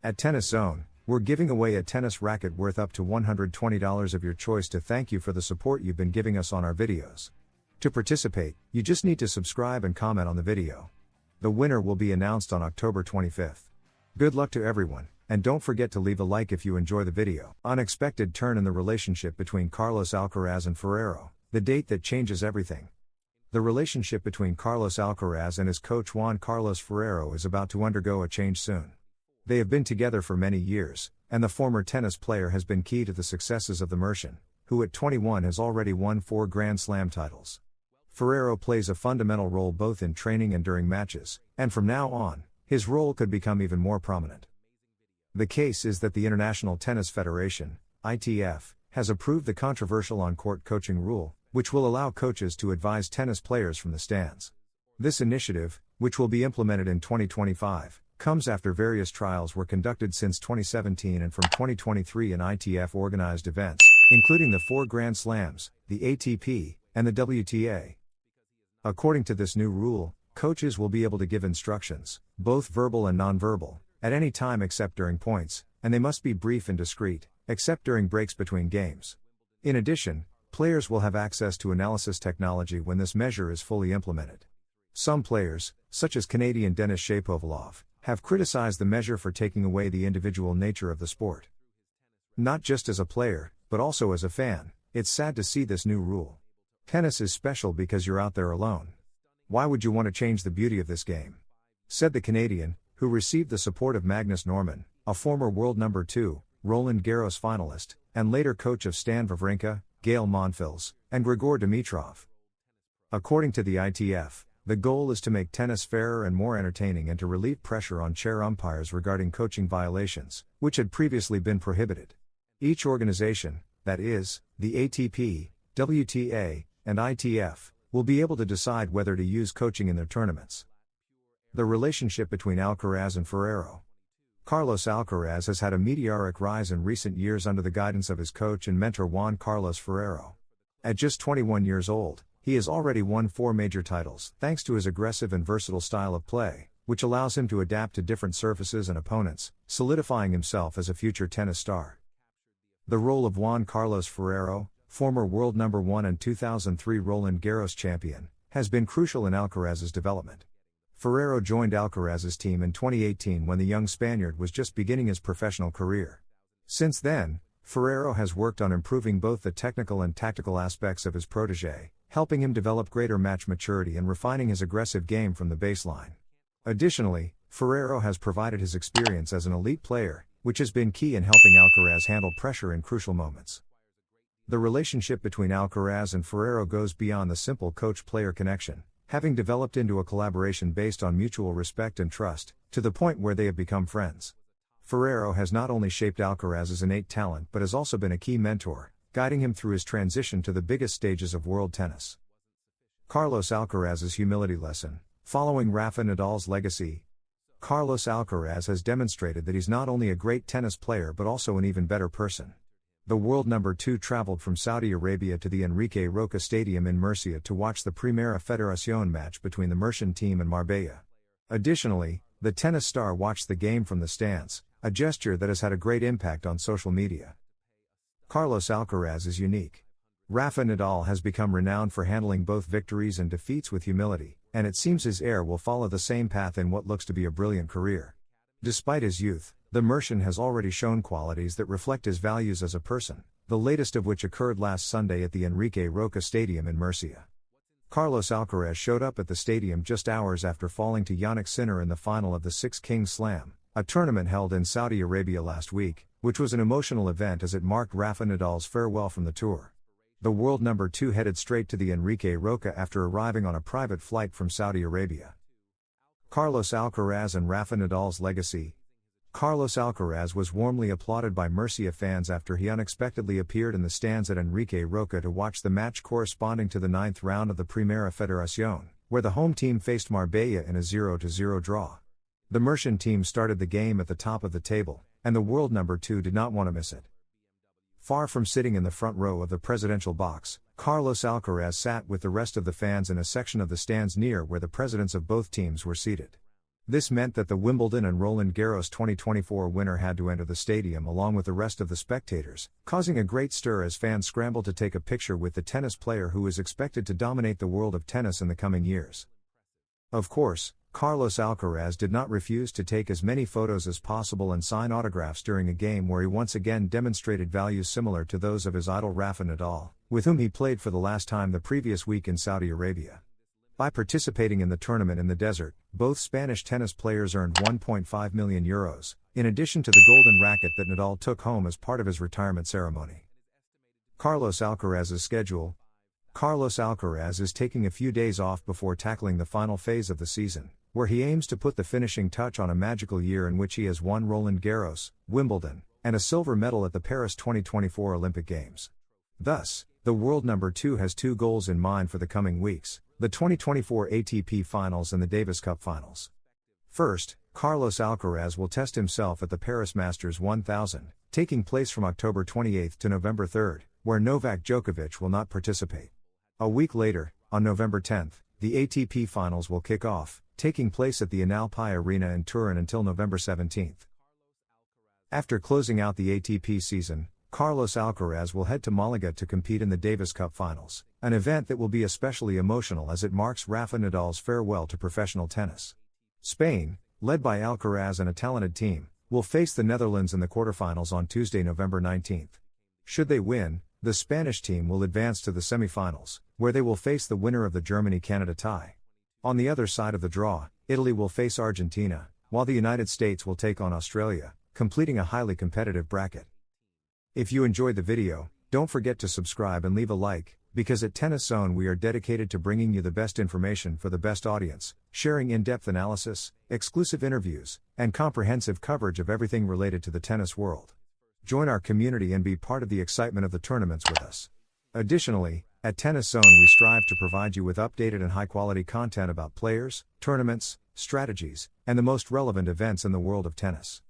At Tennis Zone, we're giving away a tennis racket worth up to $120 of your choice to thank you for the support you've been giving us on our videos. To participate, you just need to subscribe and comment on the video. The winner will be announced on October 25th. Good luck to everyone, and don't forget to leave a like if you enjoy the video. Unexpected turn in the relationship between Carlos Alcaraz and Ferrero, the date that changes everything. The relationship between Carlos Alcaraz and his coach Juan Carlos Ferrero is about to undergo a change soon. They have been together for many years, and the former tennis player has been key to the successes of the Mercian, who at 21 has already won 4 Grand Slam titles. Ferrero plays a fundamental role both in training and during matches, and from now on, his role could become even more prominent. The case is that the International Tennis Federation, ITF, has approved the controversial on-court coaching rule, which will allow coaches to advise tennis players from the stands. This initiative, which will be implemented in 2025, comes after various trials were conducted since 2017 and from 2023 in ITF-organized events, including the 4 Grand Slams, the ATP, and the WTA. According to this new rule, coaches will be able to give instructions, both verbal and nonverbal, at any time except during points, and they must be brief and discreet, except during breaks between games. In addition, players will have access to analysis technology when this measure is fully implemented. Some players, such as Canadian Denis Shapovalov, have criticized the measure for taking away the individual nature of the sport. Not just as a player, but also as a fan, it's sad to see this new rule. Tennis is special because you're out there alone. Why would you want to change the beauty of this game? Said the Canadian, who received the support of Magnus Norman, a former world number 2, Roland Garros finalist, and later coach of Stan Wawrinka, Gael Monfils, and Grigor Dimitrov. According to the ITF, the goal is to make tennis fairer and more entertaining and to relieve pressure on chair umpires regarding coaching violations, which had previously been prohibited. Each organization, that is, the ATP, WTA, and ITF, will be able to decide whether to use coaching in their tournaments. The relationship between Alcaraz and Ferrero. Carlos Alcaraz has had a meteoric rise in recent years under the guidance of his coach and mentor Juan Carlos Ferrero. At just 21 years old, he has already won 4 major titles, thanks to his aggressive and versatile style of play, which allows him to adapt to different surfaces and opponents, solidifying himself as a future tennis star. The role of Juan Carlos Ferrero, former world number 1 and 2003 Roland Garros champion, has been crucial in Alcaraz's development. Ferrero joined Alcaraz's team in 2018 when the young Spaniard was just beginning his professional career. Since then, Ferrero has worked on improving both the technical and tactical aspects of his protégé, helping him develop greater match maturity and refining his aggressive game from the baseline. Additionally, Ferrero has provided his experience as an elite player, which has been key in helping Alcaraz handle pressure in crucial moments. The relationship between Alcaraz and Ferrero goes beyond the simple coach-player connection, having developed into a collaboration based on mutual respect and trust, to the point where they have become friends. Ferrero has not only shaped Alcaraz's innate talent but has also been a key mentor, guiding him through his transition to the biggest stages of world tennis. Carlos Alcaraz's humility lesson. Following Rafa Nadal's legacy, Carlos Alcaraz has demonstrated that he's not only a great tennis player but also an even better person. The world number 2 traveled from Saudi Arabia to the Enrique Roca Stadium in Murcia to watch the Primera Federación match between the Mercian team and Marbella. Additionally, the tennis star watched the game from the stands, a gesture that has had a great impact on social media. Carlos Alcaraz is unique. Rafa Nadal has become renowned for handling both victories and defeats with humility, and it seems his heir will follow the same path in what looks to be a brilliant career. Despite his youth, the Mercian has already shown qualities that reflect his values as a person, the latest of which occurred last Sunday at the Enrique Roca Stadium in Murcia. Carlos Alcaraz showed up at the stadium just hours after falling to Jannik Sinner in the final of the 6 Kings Slam, a tournament held in Saudi Arabia last week, which was an emotional event as it marked Rafa Nadal's farewell from the tour. The world number 2 headed straight to the Enrique Roca after arriving on a private flight from Saudi Arabia. Carlos Alcaraz and Rafa Nadal's legacy. Carlos Alcaraz was warmly applauded by Murcia fans after he unexpectedly appeared in the stands at Enrique Roca to watch the match corresponding to the 9th round of the Primera Federación, where the home team faced Marbella in a 0-0 draw. The Mercian team started the game at the top of the table, and the world number 2 did not want to miss it. Far from sitting in the front row of the presidential box, Carlos Alcaraz sat with the rest of the fans in a section of the stands near where the presidents of both teams were seated. This meant that the Wimbledon and Roland Garros 2024 winner had to enter the stadium along with the rest of the spectators, causing a great stir as fans scrambled to take a picture with the tennis player who is expected to dominate the world of tennis in the coming years. Of course, Carlos Alcaraz did not refuse to take as many photos as possible and sign autographs during a game where he once again demonstrated values similar to those of his idol Rafa Nadal, with whom he played for the last time the previous week in Saudi Arabia. By participating in the tournament in the desert, both Spanish tennis players earned €1.5 million, in addition to the golden racket that Nadal took home as part of his retirement ceremony. Carlos Alcaraz's schedule. Carlos Alcaraz is taking a few days off before tackling the final phase of the season, where he aims to put the finishing touch on a magical year in which he has won Roland Garros, Wimbledon, and a silver medal at the Paris 2024 Olympic Games. Thus, the world number 2 has 2 goals in mind for the coming weeks: the 2024 ATP Finals and the Davis Cup Finals. First, Carlos Alcaraz will test himself at the Paris Masters 1000, taking place from October 28 to November 3, where Novak Djokovic will not participate. A week later, on November 10, the ATP Finals will kick off, taking place at the Enalpi Arena in Turin until November 17. After closing out the ATP season, Carlos Alcaraz will head to Malaga to compete in the Davis Cup Finals, an event that will be especially emotional as it marks Rafa Nadal's farewell to professional tennis. Spain, led by Alcaraz and a talented team, will face the Netherlands in the quarterfinals on Tuesday, November 19. Should they win, the Spanish team will advance to the semi-finals, where they will face the winner of the Germany-Canada tie. On the other side of the draw, Italy will face Argentina, while the United States will take on Australia, completing a highly competitive bracket. If you enjoyed the video, don't forget to subscribe and leave a like, because at Tennis Zone we are dedicated to bringing you the best information for the best audience, sharing in-depth analysis, exclusive interviews, and comprehensive coverage of everything related to the tennis world. Join our community and be part of the excitement of the tournaments with us. Additionally, at Tennis Zone we strive to provide you with updated and high-quality content about players, tournaments, strategies, and the most relevant events in the world of tennis.